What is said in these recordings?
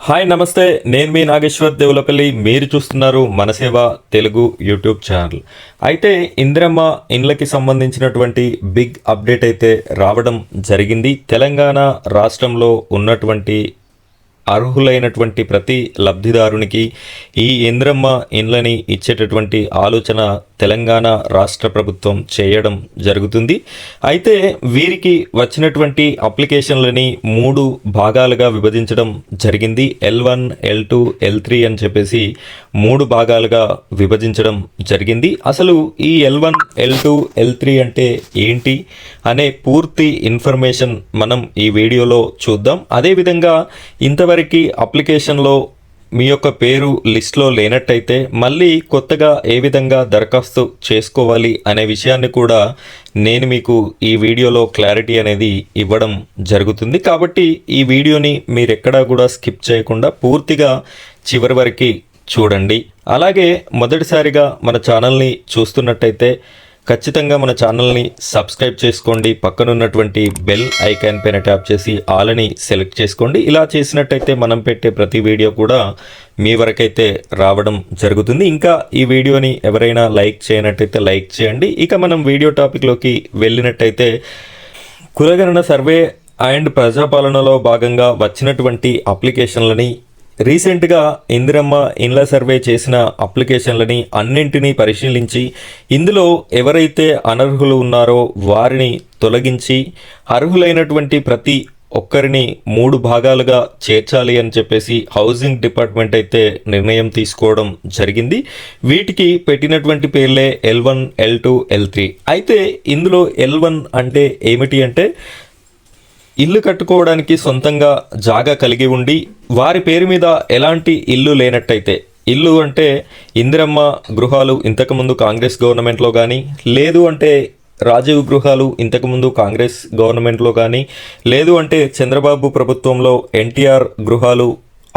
Hi నమస్తే, నేను మీ నాగేశ్వర్ దేవులపల్లి. మీరు చూస్తున్నారు మనసేవ తెలుగు యూట్యూబ్ ఛానల్. అయితే ఇందిరమ్మ ఇండ్లకి సంబంధించినటువంటి బిగ్ అప్డేట్ అయితే రావడం జరిగింది. తెలంగాణ రాష్ట్రంలో ఉన్నటువంటి అర్హులైనటువంటి ప్రతి లబ్ధిదారునికి ఈ ఇందిరమ్మ ఇండ్లని ఇచ్చేటటువంటి ఆలోచన తెలంగాణ రాష్ట్ర ప్రభుత్వం చేయడం జరుగుతుంది. అయితే వీరికి వచ్చినటువంటి అప్లికేషన్లని 3 భాగాలుగా విభజించడం జరిగింది. L1, L2, L3 అని చెప్పేసి 3 భాగాలుగా విభజించడం జరిగింది. అసలు ఈ L1, L2, L3 అంటే ఏంటి అనే పూర్తి ఇన్ఫర్మేషన్ మనం ఈ వీడియోలో చూద్దాం. అదేవిధంగా ఇంతవరకు అప్లికేషన్లో మీ యొక్క పేరు లిస్ట్లో లేనట్టయితే మళ్ళీ కొత్తగా ఏ విధంగా దరఖాస్తు చేసుకోవాలి అనే విషయాన్ని కూడా నేను మీకు ఈ వీడియోలో క్లారిటీ అనేది ఇవ్వడం జరుగుతుంది. కాబట్టి ఈ వీడియోని మీరు ఎక్కడా కూడా స్కిప్ చేయకుండా పూర్తిగా చివరి వరకు చూడండి. అలాగే మొదటిసారిగా మన ఛానల్ని చూస్తున్నట్టయితే ఖచ్చితంగా మన ఛానల్ని సబ్స్క్రైబ్ చేసుకోండి. పక్కనున్నటువంటి బెల్ ఐకాన్ పైన ట్యాప్ చేసి ఆల్ని సెలెక్ట్ చేసుకోండి. ఇలా చేసినట్టయితే మనం పెట్టే ప్రతి వీడియో కూడా మీ వరకైతే రావడం జరుగుతుంది. ఇంకా ఈ వీడియోని ఎవరైనా లైక్ చేయనట్టయితే లైక్ చేయండి. ఇక మనం వీడియో టాపిక్లోకి వెళ్ళినట్టయితే కులగణన సర్వే అండ్ ప్రజాపాలనలో భాగంగా వచ్చినటువంటి అప్లికేషన్లని రీసెంట్గా ఇందిరమ్మ ఇండ్ల సర్వే చేసిన అప్లికేషన్లని అన్నింటినీ పరిశీలించి ఇందులో ఎవరైతే అనర్హులు ఉన్నారో వారిని తొలగించి అర్హులైనటువంటి ప్రతి ఒక్కరిని 3 భాగాలుగా చేర్చాలి అని చెప్పేసి హౌసింగ్ డిపార్ట్మెంట్ అయితే నిర్ణయం తీసుకోవడం జరిగింది. వీటికి పెట్టినటువంటి పేర్లే L1, L2, L3. అయితే ఇందులో L1 అంటే ఏమిటి అంటే ఇల్లు కట్టుకోవడానికి సొంతంగా జాగా కలిగి ఉండి వారి పేరు మీద ఎలాంటి ఇల్లు లేనట్టయితే, ఇల్లు అంటే ఇందిరమ్మ గృహాలు ఇంతకుముందు కాంగ్రెస్ గవర్నమెంట్లో కానీ, లేదు అంటే రాజీవ్ గృహాలు ఇంతకుముందు కాంగ్రెస్ గవర్నమెంట్లో కానీ, లేదు అంటే చంద్రబాబు ప్రభుత్వంలో ఎన్టీఆర్ గృహాలు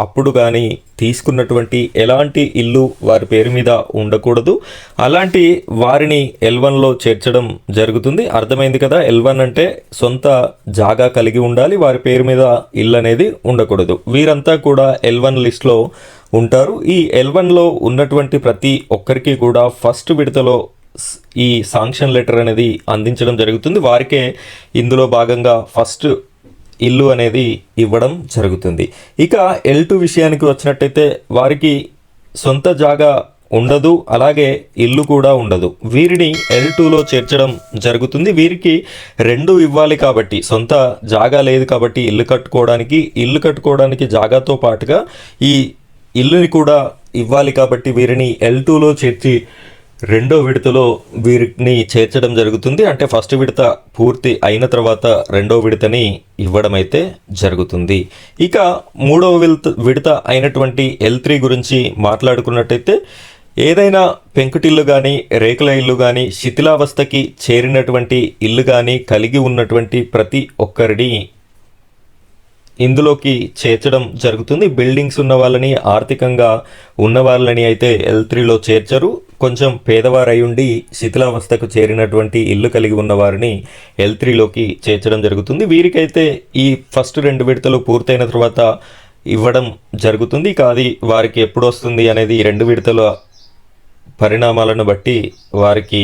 అప్పుడు కానీ తీసుకున్నటువంటి ఎలాంటి ఇల్లు వారి పేరు మీద ఉండకూడదు. అలాంటి వారిని L1లో చేర్చడం జరుగుతుంది. అర్థమైంది కదా? L1 అంటే సొంత జాగా కలిగి ఉండాలి, వారి పేరు మీద ఇల్లు అనేది ఉండకూడదు. వీరంతా కూడా L1 లిస్ట్లో ఉంటారు. ఈ L1లో ఉన్నటువంటి ప్రతి ఒక్కరికి కూడా ఫస్ట్ విడతలో ఈ శాంక్షన్ లెటర్ అనేది అందించడం జరుగుతుంది. వారికే ఇందులో భాగంగా ఫస్ట్ ఇల్లు అనేది ఇవ్వడం జరుగుతుంది. ఇక L2 విషయానికి వచ్చినట్టయితే వారికి సొంత జాగా ఉండదు, అలాగే ఇల్లు కూడా ఉండదు. వీరిని L2లో చేర్చడం జరుగుతుంది. వీరికి 2 ఇవ్వాలి కాబట్టి, సొంత జాగా లేదు కాబట్టి ఇల్లు కట్టుకోవడానికి జాగాతో పాటుగా ఈ ఇల్లుని కూడా ఇవ్వాలి కాబట్టి వీరిని L2లో చేర్చి 2వ విడతలో వీరిని చేర్చడం జరుగుతుంది. అంటే ఫస్ట్ విడత పూర్తి అయిన తర్వాత 2వ విడతని ఇవ్వడం అయితే జరుగుతుంది. ఇక 3వ విడత అయినటువంటి L3 గురించి మాట్లాడుకున్నట్టయితే ఏదైనా పెంకుటిల్లు కానీ, రేకుల ఇల్లు కానీ, శిథిలావస్థకి చేరినటువంటి ఇల్లు కానీ కలిగి ఉన్నటువంటి ప్రతి ఒక్కరిని ఇందులోకి చేర్చడం జరుగుతుంది. బిల్డింగ్స్ ఉన్న వాళ్ళని, ఆర్థికంగా ఉన్న వాళ్ళని అయితే L3లో చేర్చరు. కొంచెం పేదవారై ఉండి శిథిలావస్థకు చేరినటువంటి ఇల్లు కలిగి ఉన్న వారిని L3లోకి చేర్చడం జరుగుతుంది. వీరికైతే ఈ ఫస్ట్ 2 విడతలు పూర్తయిన తర్వాత ఇవ్వడం జరుగుతుంది. ఇక అది వారికి ఎప్పుడు వస్తుంది అనేది 2 విడతల పరిణామాలను బట్టి వారికి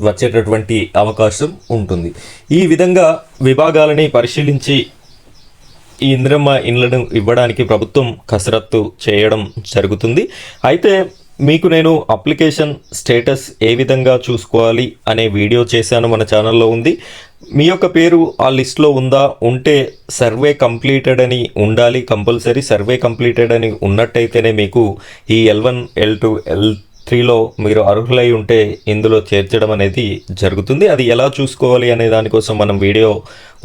వచ్చేటటువంటి అవకాశం ఉంటుంది. ఈ విధంగా విభాగాలని పరిశీలించి ఈ ఇందిరమ్మ ఇండ్లను ఇవ్వడానికి ప్రభుత్వం కసరత్తు చేయడం జరుగుతుంది. అయితే మీకు నేను అప్లికేషన్ స్టేటస్ ఏ విధంగా చూసుకోవాలి అనే వీడియో చేశాను, మన ఛానల్లో ఉంది. మీ యొక్క పేరు ఆ లిస్ట్లో ఉందా? ఉంటే సర్వే కంప్లీటెడ్ అని ఉండాలి. కంపల్సరీ సర్వే కంప్లీటెడ్ అని ఉన్నట్టయితేనే మీకు ఈ L1, L2, L3లో మీరు అర్హులై ఉంటే ఇందులో చేర్చడం అనేది జరుగుతుంది. అది ఎలా చూసుకోవాలి అనే దానికోసం మనం వీడియో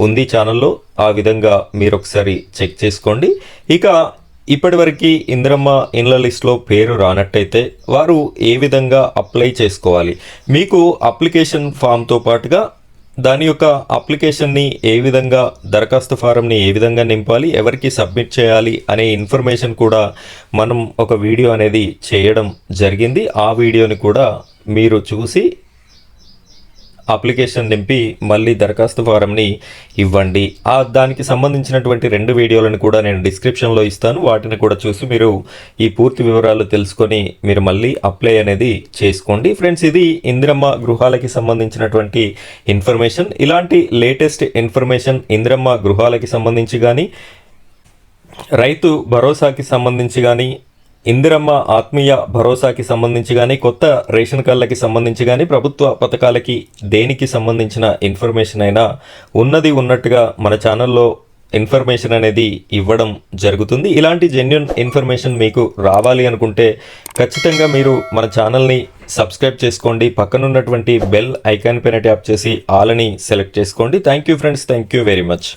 ఉంది ఛానల్లో, ఆ విధంగా మీరు ఒకసారి చెక్ చేసుకోండి. ఇక ఇప్పటివరకు ఇందిరమ్మ ఇండ్ల లిస్ట్లో పేరు రానట్టయితే వారు ఏ విధంగా అప్లై చేసుకోవాలి? మీకు అప్లికేషన్ ఫామ్తో పాటుగా దాని యొక్క అప్లికేషన్ని ఏ విధంగా, దరఖాస్తు ఫారంని ఏ విధంగా నింపాలి, ఎవరికి సబ్మిట్ చేయాలి అనే ఇన్ఫర్మేషన్ కూడా మనం ఒక వీడియో అనేది చేయడం జరిగింది. ఆ వీడియోని కూడా మీరు చూసి అప్లికేషన్ నింపి మళ్ళీ దరఖాస్తు ఫారంని ఇవ్వండి. దానికి సంబంధించినటువంటి 2 వీడియోలను కూడా నేను డిస్క్రిప్షన్లో ఇస్తాను. వాటిని కూడా చూసి మీరు ఈ పూర్తి వివరాలు తెలుసుకొని మీరు మళ్ళీ అప్లై అనేది చేసుకోండి. ఫ్రెండ్స్, ఇది ఇందిరమ్మ గృహాలకి సంబంధించినటువంటి ఇన్ఫర్మేషన్. ఇలాంటి లేటెస్ట్ ఇన్ఫర్మేషన్ ఇందిరమ్మ గృహాలకి సంబంధించి కానీ, రైతు భరోసాకి సంబంధించి కానీ, ఇందిరమ్మ ఆత్మీయ భరోసాకి సంబంధించి కానీ, కొత్త రేషన్ కార్డులకి సంబంధించి కానీ, ప్రభుత్వ పథకాలకి దేనికి సంబంధించిన ఇన్ఫర్మేషన్ అయినా ఉన్నది ఉన్నట్టుగా మన ఛానల్లో ఇన్ఫర్మేషన్ అనేది ఇవ్వడం జరుగుతుంది. ఇలాంటి జెన్యూన్ ఇన్ఫర్మేషన్ మీకు రావాలి అనుకుంటే ఖచ్చితంగా మీరు మన ఛానల్ని సబ్స్క్రైబ్ చేసుకోండి. పక్కనున్నటువంటి బెల్ ఐకాన్ పైన ట్యాప్ చేసి ఆల్ అని సెలెక్ట్ చేసుకోండి. Thank you friends, thank you very much.